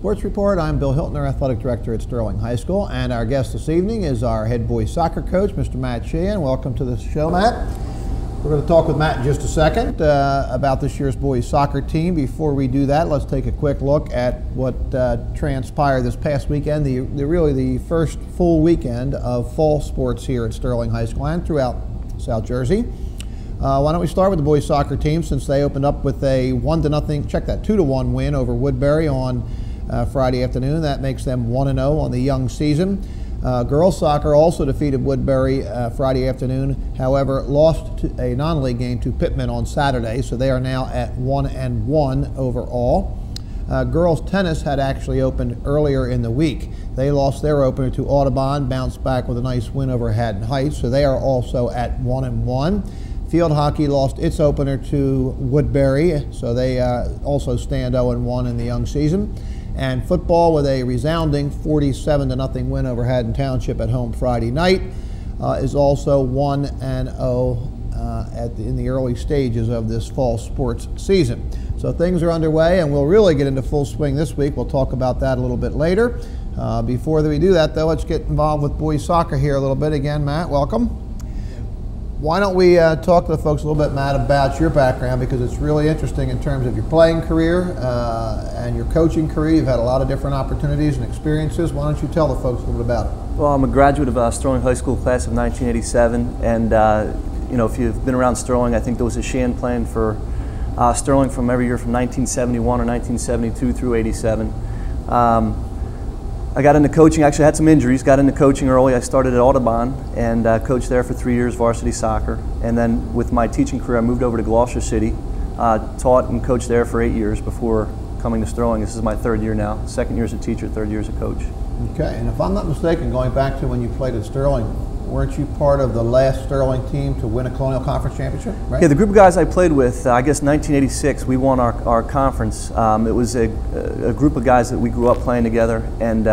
Sports Report. I'm Bill Hiltner, Athletic Director at Sterling High School, and our guest this evening is our head boys soccer coach, Mr. Matt Sheehan. Welcome to the show, Matt. We're going to talk with Matt in just a second about this year's boys soccer team. Before we do that, let's take a quick look at what transpired this past weekend, really the first full weekend of fall sports here at Sterling High School and throughout South Jersey. Why don't we start with the boys soccer team, since they opened up with a 1-0, check that, 2-1 win over Woodbury on Friday afternoon. That makes them 1-0 on the young season. Girls soccer also defeated Woodbury Friday afternoon, however lost a non-league game to Pittman on Saturday, so they are now at 1-1 overall. Girls tennis had actually opened earlier in the week. They lost their opener to Audubon, bounced back with a nice win over Haddon Heights, so they are also at 1-1. Field hockey lost its opener to Woodbury, so they also stand 0-1 in the young season. And football, with a resounding 47-0 win over Haddon Township at home Friday night, is also 1-0 in the early stages of this fall sports season. So things are underway, and we'll really get into full swing this week. We'll talk about that a little bit later. Before we do that, though, let's get involved with boys soccer here a little bit. Again, Matt, welcome. Why don't we talk to the folks a little bit, Matt, about your background, because it's really interesting in terms of your playing career and your coaching career. You've had a lot of different opportunities and experiences. Why don't you tell the folks a little bit about it? Well, I'm a graduate of Sterling High School class of 1987, and you know, if you've been around Sterling, I think there was a Sheehan playing for Sterling from every year from 1971 or 1972 through 87. I got into coaching, actually had some injuries, got into coaching early. I started at Audubon and coached there for 3 years, varsity soccer. And then with my teaching career, I moved over to Gloucester City, taught and coached there for 8 years before coming to Sterling. This is my 3rd year now, 2nd year as a teacher, 3rd year as a coach. Okay, and if I'm not mistaken, going back to when you played at Sterling, weren't you part of the last Sterling team to win a Colonial Conference championship, right? Yeah, the group of guys I played with, I guess 1986, we won our conference. It was a group of guys that we grew up playing together, and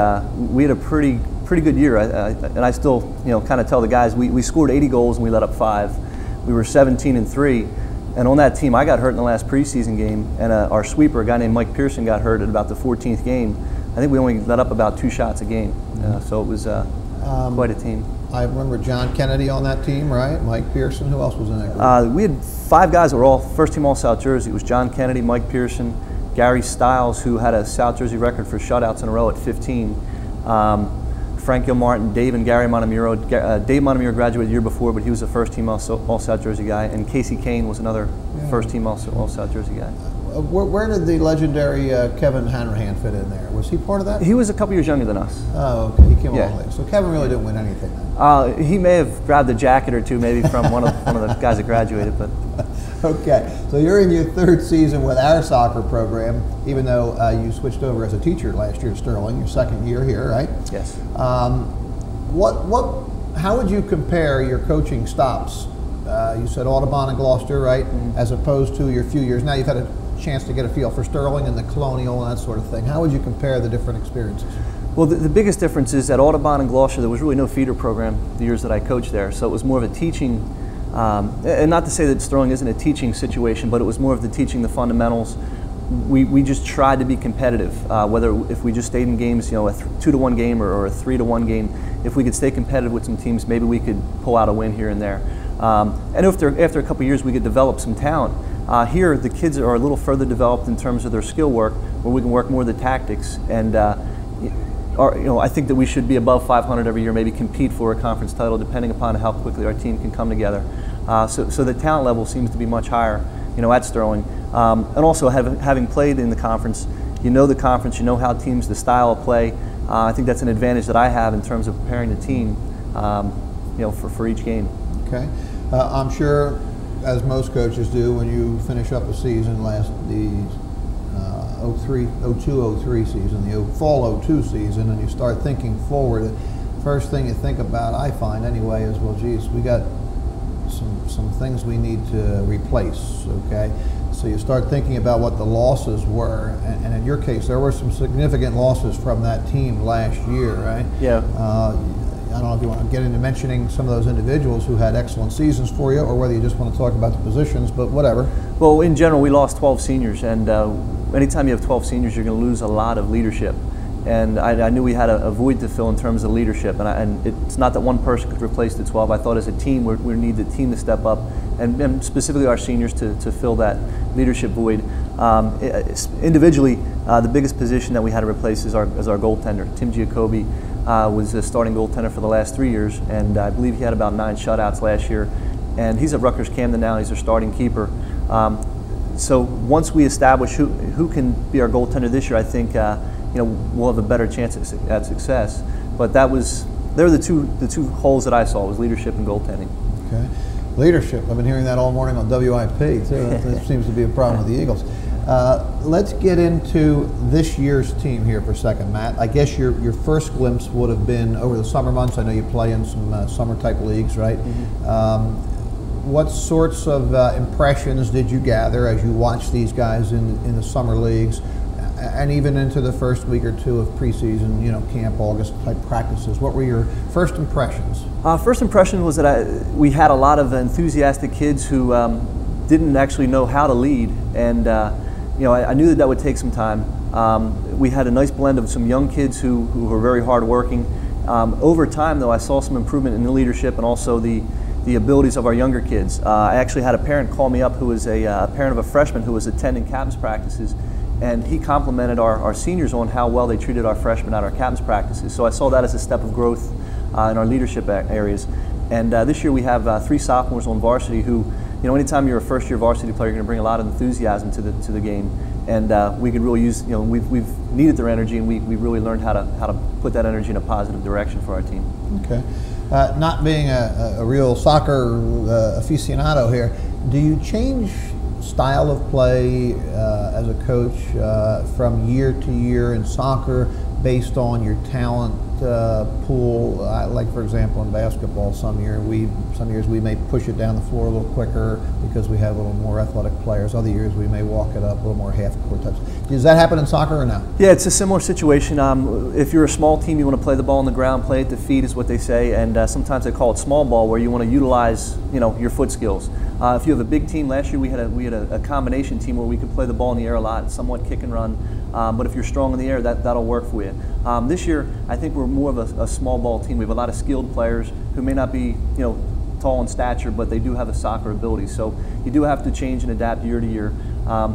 we had a pretty good year. And I still, kind of tell the guys, we scored 80 goals and we let up 5. We were 17-3, and on that team, I got hurt in the last preseason game, and our sweeper, a guy named Mike Pearson, got hurt at about the 14th game. I think we only let up about 2 shots a game, so it was quite a team. I remember John Kennedy on that team, right? Mike Pearson. Who else was in that group? We had 5 guys that were all first-team All-South Jersey. It was John Kennedy, Mike Pearson, Gary Stiles, who had a South Jersey record for shutouts in a row at 15, Frank Gilmartin, Dave and Gary Montemuro. Dave Montemuro graduated the year before, but he was a first-team All-South Jersey guy, and Casey Kane was another first-team All-South Jersey guy. Where did the legendary Kevin Hanrahan fit in there? Was he part of that? He was a couple years younger than us. Oh, okay. He came along later. So Kevin really didn't win anything then. He may have grabbed a jacket or two, maybe from one of the guys that graduated. But okay, so you're in your 3rd season with our soccer program, even though you switched over as a teacher last year at Sterling. Your 2nd year here, right? Yes. How would you compare your coaching stops? You said Audubon and Gloucester, right? Mm-hmm. As opposed to your few years. Now you've had a chance to get a feel for Sterling and the Colonial and that sort of thing. How would you compare the different experiences? Well, the biggest difference is at Audubon and Gloucester, there was really no feeder program the years that I coached there. So it was more of a teaching, and not to say that Sterling isn't a teaching situation, but it was more of the teaching the fundamentals. We just tried to be competitive, whether if we just stayed in games, a 2-1 game or a 3-1 game, if we could stay competitive with some teams, maybe we could pull out a win here and there. And after a couple of years, we could develop some talent. Here, the kids are a little further developed in terms of their skill work, where we can work more of the tactics. And I think that we should be above 500 every year, maybe compete for a conference title, depending upon how quickly our team can come together. So the talent level seems to be much higher, at Sterling. And also having played in the conference, the conference, how teams, the style of play. I think that's an advantage that I have in terms of preparing the team, for each game. Okay, I'm sure, as most coaches do, when you finish up a season, the 02-03 season, the fall 02 season, and you start thinking forward, first thing you think about, I find anyway, is, well, geez, we got some things we need to replace, okay? So you start thinking about what the losses were, and in your case, there were some significant losses from that team last year, right? Yeah. I don't know if you want to get into mentioning some of those individuals who had excellent seasons for you, or whether you just want to talk about the positions, but whatever. Well, in general, we lost 12 seniors, and anytime you have 12 seniors, you're going to lose a lot of leadership. And I knew we had a void to fill in terms of leadership. And it's not that one person could replace the 12. I thought as a team, we need the team to step up, and specifically our seniors to fill that leadership void. Individually, the biggest position that we had to replace is our goaltender. Tim Giacobbe was the starting goaltender for the last 3 years, and I believe he had about 9 shutouts last year. And he's at Rutgers Camden now. He's our starting keeper. So once we establish who can be our goaltender this year, I think we'll have a better chance at success. But they're the two holes that I saw, was leadership and goaltending. Okay, leadership. I've been hearing that all morning on WIP too. That seems to be a problem with the Eagles. Let's get into this year's team here for a second, Matt. I guess your first glimpse would have been over the summer months. I know you play in some summer type leagues, right? Mm-hmm. What sorts of impressions did you gather as you watched these guys in the summer leagues, and even into the first week or two of preseason, camp, August type practices? What were your first impressions? First impression was that we had a lot of enthusiastic kids who didn't actually know how to lead, and I knew that would take some time. We had a nice blend of some young kids who were very hardworking. Over time, though, I saw some improvement in the leadership and also the abilities of our younger kids. I actually had a parent call me up who was a parent of a freshman who was attending captain's practices, and he complimented our seniors on how well they treated our freshmen at our captain's practices. So I saw that as a step of growth in our leadership areas. And this year we have 3 sophomores on varsity who, anytime you're a first-year varsity player, you're going to bring a lot of enthusiasm to the game. And we could really use, we've needed their energy, and we really learned how to put that energy in a positive direction for our team. Okay. Not being a real soccer aficionado here, do you change style of play as a coach from year to year in soccer based on your talent pool? Like, for example, in basketball, some years we may push it down the floor a little quicker because we have a little more athletic players. Other years we may walk it up a little more half-court types. Does that happen in soccer or no? Yeah, it's a similar situation. If you're a small team, you want to play the ball on the ground, play at the feet is what they say, and sometimes they call it small ball, where you want to utilize your foot skills. If you have a big team, last year we had a combination team where we could play the ball in the air a lot, somewhat kick and run. But if you're strong in the air, that'll work for you. This year, I think we're more of a small ball team. We have a lot of skilled players who may not be, tall in stature, but they do have a soccer ability. So you do have to change and adapt year to year.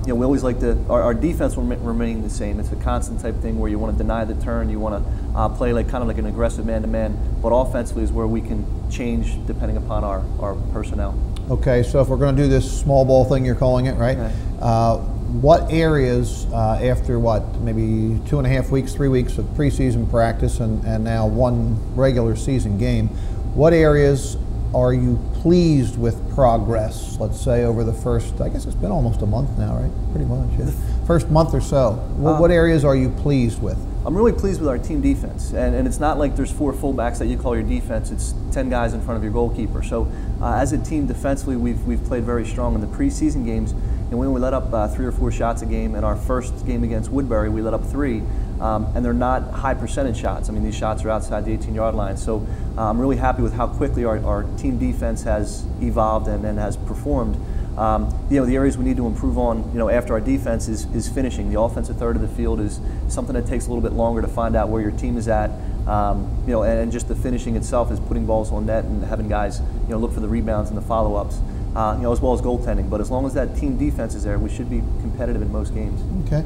We always like our defense will remain the same. It's a constant type thing where you want to deny the turn, you want to play kind of like an aggressive man-to-man. But offensively is where we can change depending upon our personnel. Okay, so if we're going to do this small ball thing, you're calling it, right? Okay. What areas, after maybe 2.5 weeks, 3 weeks of preseason practice and now 1 regular season game, what areas are you pleased with progress, let's say, over the first, I guess it's been almost a month now, right? Pretty much, yeah. First month or so. What areas are you pleased with? I'm really pleased with our team defense, and it's not like there's 4 fullbacks that you call your defense. It's 10 guys in front of your goalkeeper. So as a team defensively, we've played very strong in the preseason games, and when we let up 3 or 4 shots a game. In our first game against Woodbury, we let up 3, and they're not high percentage shots. I mean, these shots are outside the 18-yard line. So I'm really happy with how quickly our team defense has evolved and has performed. The areas we need to improve on, after our defense is finishing. The offensive third of the field is something that takes a little bit longer to find out where your team is at. And just the finishing itself is putting balls on net and having guys, look for the rebounds and the follow-ups, as well as goaltending. But as long as that team defense is there, we should be competitive in most games. Okay.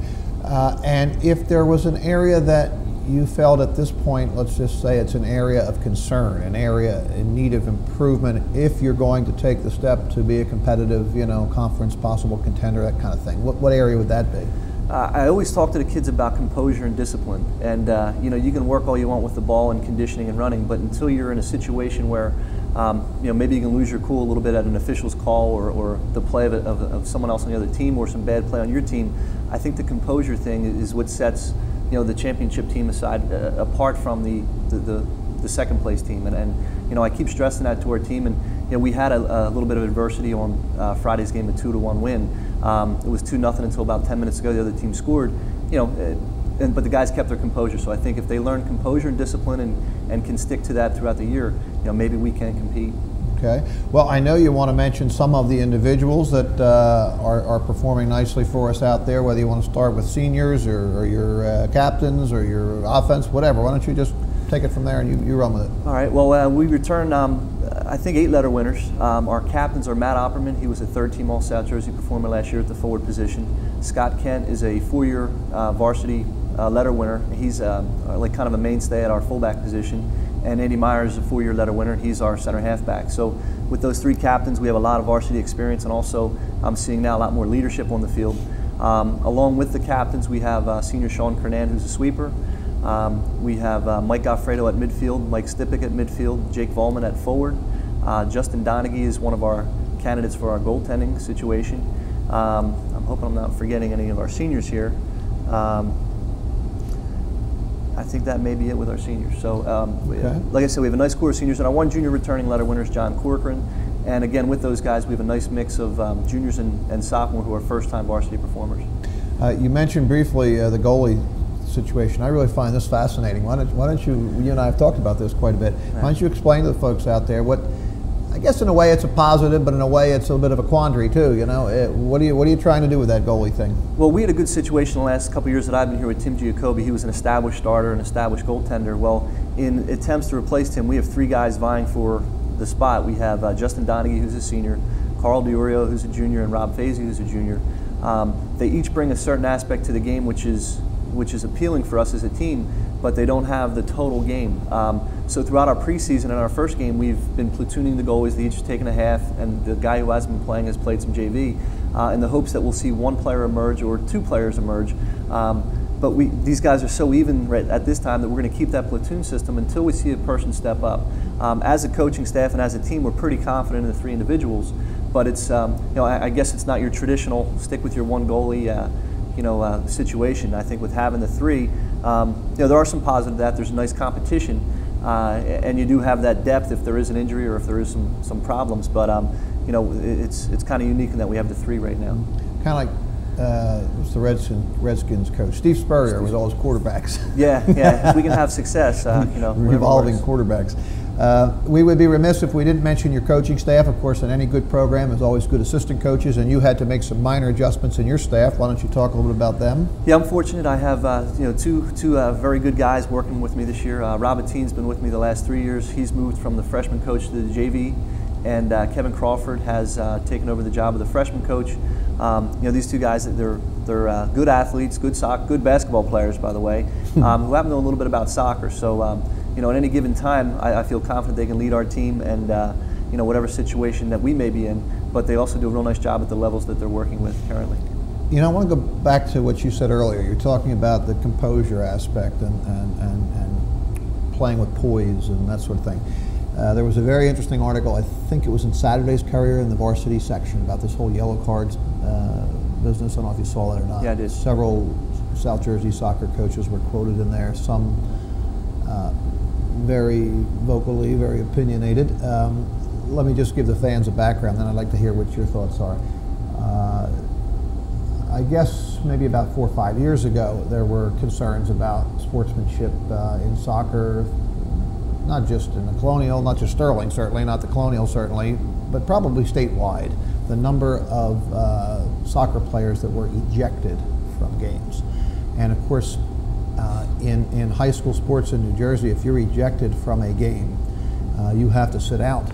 And if there was an area that you felt at this point, let's just say it's an area of concern, an area in need of improvement, if you're going to take the step to be a competitive, conference possible contender, that kind of thing, what area would that be? I always talk to the kids about composure and discipline, and you can work all you want with the ball and conditioning and running, but until you're in a situation where maybe you can lose your cool a little bit at an official's call or the play of someone else on the other team or some bad play on your team, I think the composure thing is what sets the championship team aside, apart from the second place team, and I keep stressing that to our team. And we had a little bit of adversity on Friday's game, a 2-1 win. It was 2-0 until about 10 minutes ago. The other team scored, but the guys kept their composure. So I think if they learn composure and discipline and can stick to that throughout the year, maybe we can compete. Okay. Well, I know you want to mention some of the individuals that are performing nicely for us out there, whether you want to start with seniors or your captains or your offense, whatever. Why don't you just take it from there and you run with it. All right. Well, we returned, I think, 8 letter winners. Our captains are Matt Opperman. He was a third-team All-South Jersey performer last year at the forward position. Scott Kent is a 4-year varsity letter winner. He's like kind of a mainstay at our fullback position. And Andy Myers is a 4-year letter winner. He's our center halfback. So with those 3 captains, we have a lot of varsity experience, and also I'm seeing now a lot more leadership on the field. Along with the captains, we have senior Sean Kernan, who's a sweeper. We have Mike Goffredo at midfield, Mike Stipik at midfield, Jake Volman at forward. Justin Donaghy is one of our candidates for our goaltending situation. I'm hoping I'm not forgetting any of our seniors here. I think that may be it with our seniors. So, like I said, we have a nice core of seniors, and our 1 junior returning letter winner is John Corcoran. And again, with those guys, we have a nice mix of juniors and sophomore who are first-time varsity performers. You mentioned briefly the goalie situation. I really find this fascinating. Why don't you and I have talked about this quite a bit. Why don't you explain to the folks out there what, I guess in a way it's a positive, but in a way it's a bit of a quandary too, you know? What are you trying to do with that goalie thing? Well, we had a good situation the last couple of years that I've been here with Tim Giacobbe. He was an established starter, an established goaltender. Well, in attempts to replace Tim, we have 3 guys vying for the spot. We have Justin Donaghy, who's a senior, Carl DiOrio, who's a junior, and Rob Fazy, who's a junior. They each bring a certain aspect to the game, which is appealing for us as a team, but they don't have the total game. So throughout our preseason and our first game, we've been platooning the goalies. They each taken a half, and the guy who hasn't been playing has played some JV in the hopes that we'll see 1 player emerge or 2 players emerge. But these guys are so even right at this time that we're going to keep that platoon system until we see a person step up. As a coaching staff and as a team, we're pretty confident in the 3 individuals, but it's I guess it's not your traditional stick with your 1 goalie situation. I think with having the 3, there are some positives to that. There's a nice competition, and you do have that depth if there is an injury or if there is some problems. But it's kind of unique in that we have the 3 right now. Kind of like what's the Redskins coach, Steve Spurrier, with all his quarterbacks. Yeah. If we can have success, revolving quarterbacks. We would be remiss if we didn't mention your coaching staff. Of course, in any good program, there's always good assistant coaches, and you had to make some minor adjustments in your staff. Why don't you talk a little bit about them? Yeah, I'm fortunate. I have two very good guys working with me this year. Robert Teen's been with me the last 3 years. He's moved from the freshman coach to the JV, and Kevin Crawford has taken over the job of the freshman coach. These 2 guys, they're good athletes, good basketball players, by the way, who happen to know a little bit about soccer. So, at any given time, I feel confident they can lead our team and, whatever situation that we may be in. But they also do a real nice job at the levels that they're working with currently. I want to go back to what you said earlier. You're talking about the composure aspect and playing with poise and that sort of thing. There was a very interesting article, I think it was in Saturday's Courier in the varsity section, about this whole yellow cards business. I don't know if you saw that or not. Yeah, I did. Several South Jersey soccer coaches were quoted in there, some very vocally, very opinionated. Let me just give the fans a background, then I'd like to hear what your thoughts are. I guess maybe about 4 or 5 years ago, there were concerns about sportsmanship in soccer, not just in the Colonial, not just Sterling certainly, not the Colonial certainly, but probably statewide. The number of soccer players that were ejected from games. And of course, in high school sports in New Jersey, if you're ejected from a game, you have to sit out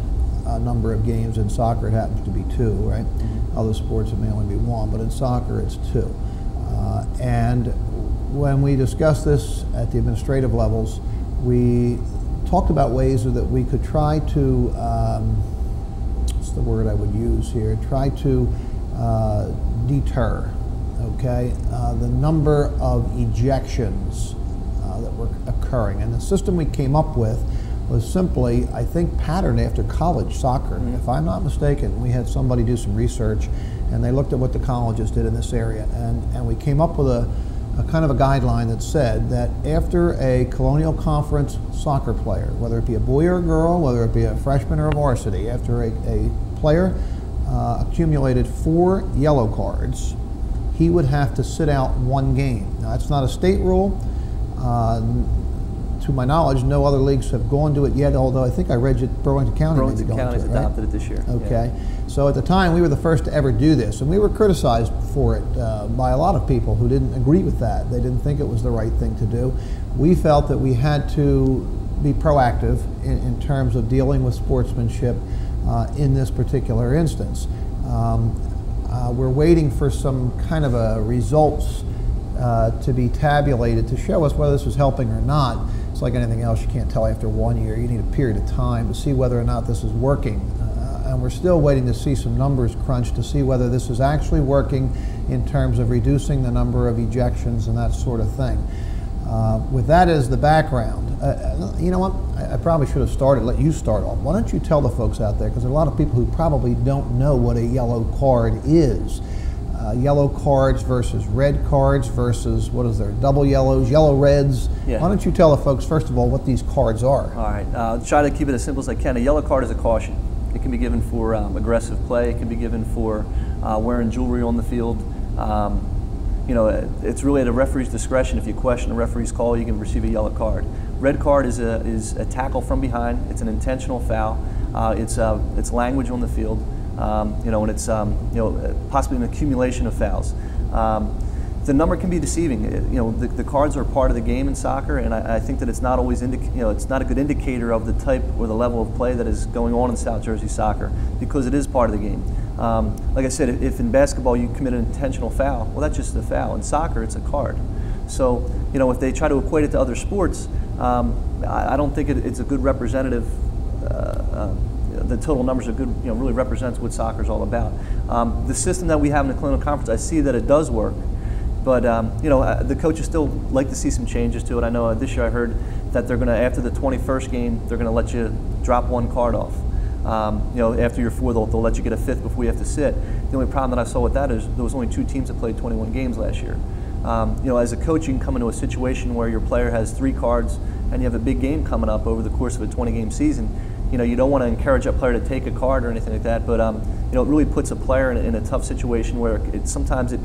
a number of games. In soccer, it happens to be 2, right? Mm-hmm. Other sports, it may only be 1, but in soccer, it's 2. And when we discussed this at the administrative levels, we talked about ways that we could try to, what's the word I would use here, try to deter, okay, the number of ejections that were occurring. And the system we came up with was simply, I think, patterned after college soccer. Mm-hmm. If I'm not mistaken, we had somebody do some research, and they looked at what the colleges did in this area, and we came up with a kind of a guideline that said that after a Colonial Conference soccer player, whether it be a boy or a girl, whether it be a freshman or a varsity, after a player accumulated 4 yellow cards, he would have to sit out 1 game. Now, that's not a state rule. to my knowledge, no other leagues have gone to it yet, although I think I read that Burlington County may be going to it, County's adopted it this year. Okay. So at the time, we were the first to ever do this, and we were criticized for it by a lot of people who didn't agree with that. They didn't think it was the right thing to do. We felt that we had to be proactive in terms of dealing with sportsmanship in this particular instance. We're waiting for some kind of a results to be tabulated to show us whether this was helping or not. It's like anything else, you can't tell after 1 year. You need a period of time to see whether or not this is working. And we're still waiting to see some numbers crunched to see whether this is actually working in terms of reducing the number of ejections and that sort of thing. With that as the background, you know what? I probably should have let you start off. Why don't you tell the folks out there, because there are a lot of people who probably don't know what a yellow card is. Yellow cards versus red cards versus, what is there, double yellows, yellow reds. Yeah. Why don't you tell the folks, first of all, what these cards are? All right, I'll try to keep it as simple as I can. A yellow card is a caution. It can be given for aggressive play. It can be given for wearing jewelry on the field. You know, it's really at a referee's discretion. If you question a referee's call, you can receive a yellow card. Red card is a tackle from behind. It's an intentional foul. It's language on the field. You know, and it's possibly an accumulation of fouls. The number can be deceiving. You know, the cards are part of the game in soccer, and I think that it's not always it's not a good indicator of the type or the level of play that is going on in South Jersey soccer, because it is part of the game. Like I said, if in basketball you commit an intentional foul, well, that's just a foul. In soccer, it's a card. So, you know, if they try to equate it to other sports, I don't think it's a good representative. The total numbers are good, you know, really represents what soccer is all about. The system that we have in the Colonial Conference, I see that it does work, but you know, the coaches still like to see some changes to it. I know this year I heard that they're going to, after the 21st game, they're going to let you drop one card off. You know, after your 4, they'll let you get a 5th before you have to sit. The only problem that I saw with that is there was only 2 teams that played 21 games last year. You know, as a coach, you can come into a situation where your player has 3 cards and you have a big game coming up over the course of a 20-game season. You know, you don't want to encourage a player to take a card or anything like that, but you know, it really puts a player in a tough situation where sometimes it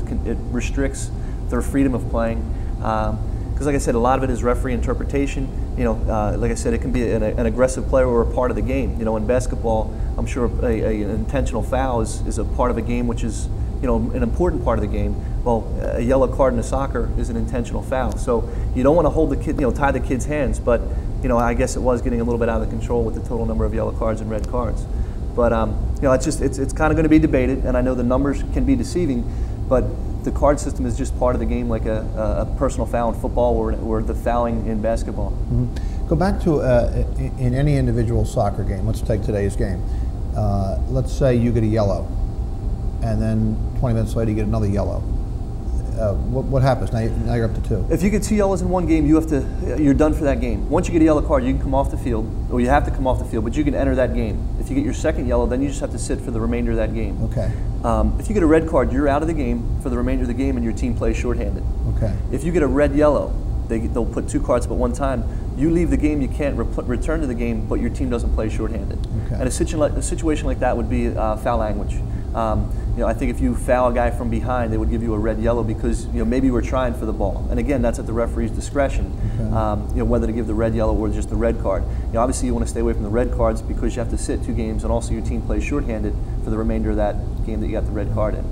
restricts their freedom of playing. Because, like I said, a lot of it is referee interpretation. You know, like I said, it can be an aggressive player or a part of the game. You know, in basketball, I'm sure an intentional foul is a part of a game, which is, you know, an important part of the game. Well, a yellow card in a soccer is an intentional foul. So you don't want to hold the kid, you know, tie the kid's hands, but you know, I guess it was getting a little bit out of control with the total number of yellow cards and red cards. But you know, it's kind of going to be debated, and I know the numbers can be deceiving, but the card system is just part of the game, like a personal foul in football or the fouling in basketball. Mm-hmm. Go back to in any individual soccer game. Let's take today's game. Let's say you get a yellow, and then 20 minutes later you get another yellow. What happens? Now you're up to 2. If you get 2 yellows in one game, you're done for that game. Once you get a yellow card, you can come off the field, or you have to come off the field, but you can enter that game. If you get your 2nd yellow, then you just have to sit for the remainder of that game. Okay. If you get a red card, you're out of the game for the remainder of the game, and your team plays shorthanded. Okay. If you get a red-yellow, they'll put 2 cards up at one time. You leave the game, you can't return to the game, but your team doesn't play shorthanded. Okay. And a situation like that would be foul language. You know, I think if you foul a guy from behind, they would give you a red-yellow because, you know, maybe you were trying for the ball. And again, that's at the referee's discretion. Okay. You know, whether to give the red-yellow or just the red card. You know, obviously you want to stay away from the red cards because you have to sit 2 games, and also your team plays shorthanded for the remainder of that game that you got the red card in.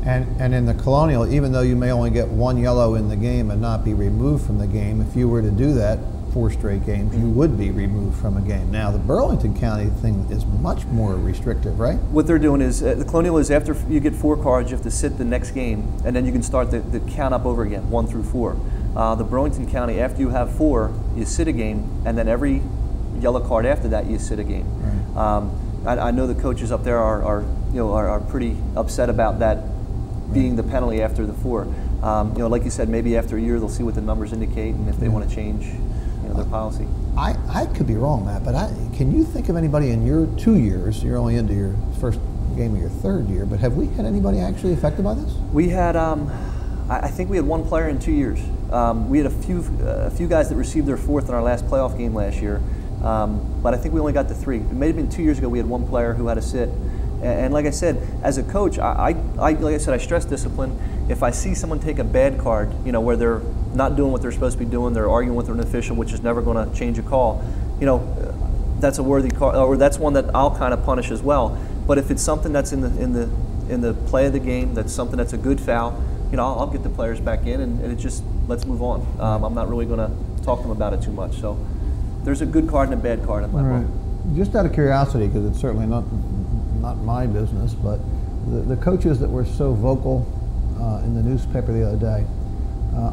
And in the Colonial, even though you may only get 1 yellow in the game and not be removed from the game, if you were to do that 4 straight games, you would be removed from a game. Now, the Burlington County thing is much more restrictive, right? What they're doing is, the Colonial is after you get 4 cards, you have to sit the next game, and then you can start the count up over again, 1 through 4. The Burlington County, after you have 4, you sit a game, and then every yellow card after that, you sit a game. Right. I know the coaches up there are pretty upset about that being the penalty after the 4. You know, like you said, maybe after a year they'll see what the numbers indicate, and if they want to change their policy. I could be wrong, Matt, but can you think of anybody in your 2 years, you're only into your first game of your 3rd year, but have we had anybody actually affected by this? We had, I think we had 1 player in 2 years. We had a few guys that received their 4th in our last playoff game last year, but I think we only got to 3. It may have been 2 years ago we had 1 player who had to sit. And like I said, as a coach, like I said, I stress discipline. If I see someone take a bad card, you know, where they're not doing what they're supposed to be doing, they're arguing with an official, which is never going to change a call, you know, that's a worthy call, or that's one that I'll kind of punish as well. But if it's something that's in the play of the game, that's something that's a good foul, you know, I'll get the players back in, and it just, let's move on. I'm not really going to talk to them about it too much. So there's a good card and a bad card in my book. Just out of curiosity, because it's certainly not my business, but the coaches that were so vocal in the newspaper the other day,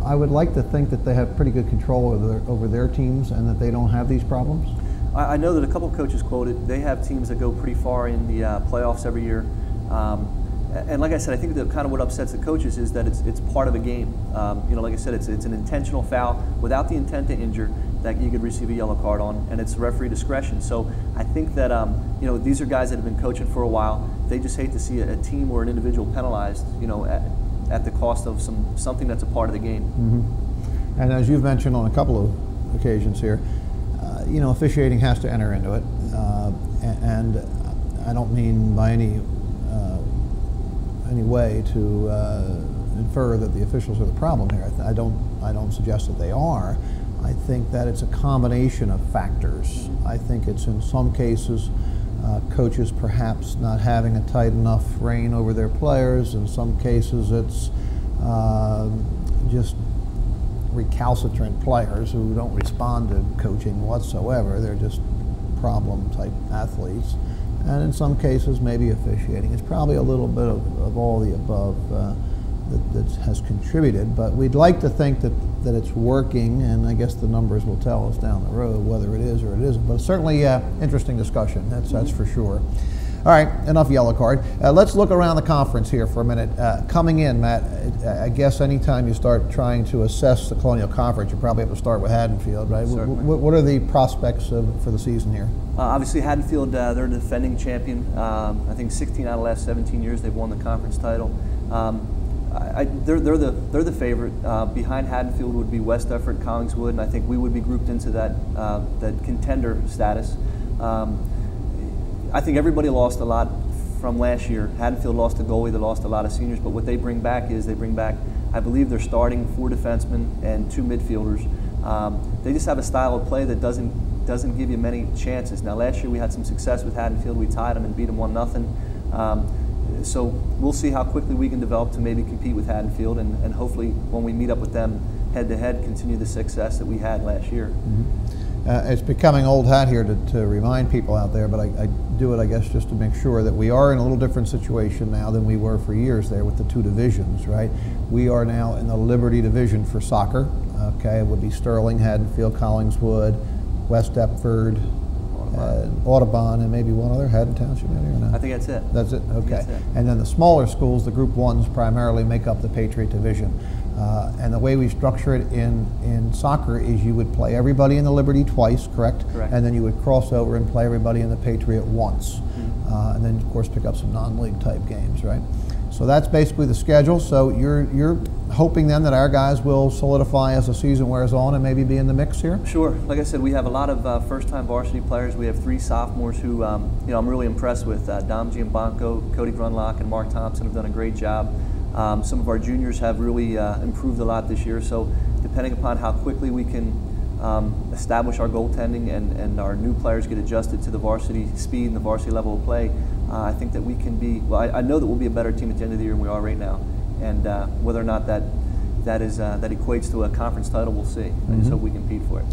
I would like to think that they have pretty good control over their teams and that they don't have these problems. I know that a couple of coaches quoted, they have teams that go pretty far in the playoffs every year. And like I said, I think that kind of what upsets the coaches is that it's part of the game. You know, like I said, it's an intentional foul without the intent to injure that you could receive a yellow card on, and it's referee discretion. So I think that you know, these are guys that have been coaching for a while. They just hate to see a team or an individual penalized, you know, at the cost of something that's a part of the game. Mm-hmm. And as you've mentioned on a couple of occasions here, you know, officiating has to enter into it, and I don't mean by any way to infer that the officials are the problem here. I don't suggest that they are. I think that it's a combination of factors. I think it's in some cases coaches perhaps not having a tight enough rein over their players. In some cases it's just recalcitrant players who don't respond to coaching whatsoever. They're just problem-type athletes. And in some cases, maybe officiating. It's probably a little bit of all the above that has contributed. But we'd like to think that it's working, and I guess the numbers will tell us down the road whether it is or it isn't. But certainly, interesting discussion. That's for sure. All right, enough yellow card. Let's look around the conference here for a minute. Coming in, Matt, I guess anytime you start trying to assess the Colonial Conference, you probably have to start with Haddonfield, right? What are the prospects for the season here? Obviously, Haddonfield, they're the defending champion. I think 16 out of the last 17 years they've won the conference title. They're the favorite. Behind Haddonfield would be West Effort, Collingswood, and I think we would be grouped into that contender status. I think everybody lost a lot from last year. Haddonfield lost a goalie, they lost a lot of seniors, but what they bring back is I believe they're starting 4 defensemen and 2 midfielders. They just have a style of play that doesn't give you many chances. Now last year we had some success with Haddonfield. We tied them and beat them 1-0. So we'll see how quickly we can develop to maybe compete with Haddonfield, and hopefully when we meet up with them head-to-head, continue the success that we had last year. Mm-hmm. It's becoming old hat here to remind people out there, but I do it, I guess, just to make sure that we are in a little different situation now than we were for years there with the 2 divisions, right? We are now in the Liberty Division for soccer. Okay, it would be Sterling, Haddonfield, Collingswood, West Deptford, Audubon, and maybe one other. Haddon Township, maybe, or not? I think that's it. That's it. Okay. That's it. And then the smaller schools, the Group 1s, primarily make up the Patriot Division. And the way we structure it in soccer is you would play everybody in the Liberty twice, correct? Correct. And then you would cross over and play everybody in the Patriot once. Mm-hmm. And then, of course, pick up some non-league type games, right? So that's basically the schedule. So you're hoping then that our guys will solidify as the season wears on and maybe be in the mix here? Sure. Like I said, we have a lot of first-time varsity players. We have 3 sophomores who, you know, I'm really impressed with. Dom Giambanco, Cody Grunlock, and Mark Thompson have done a great job. Some of our juniors have really improved a lot this year. So depending upon how quickly we can establish our goaltending and our new players get adjusted to the varsity speed and the varsity level of play, I think that we can be, well, I know that we'll be a better team at the end of the year than we are right now. And whether or not that equates to a conference title, we'll see. I just hope we compete for it.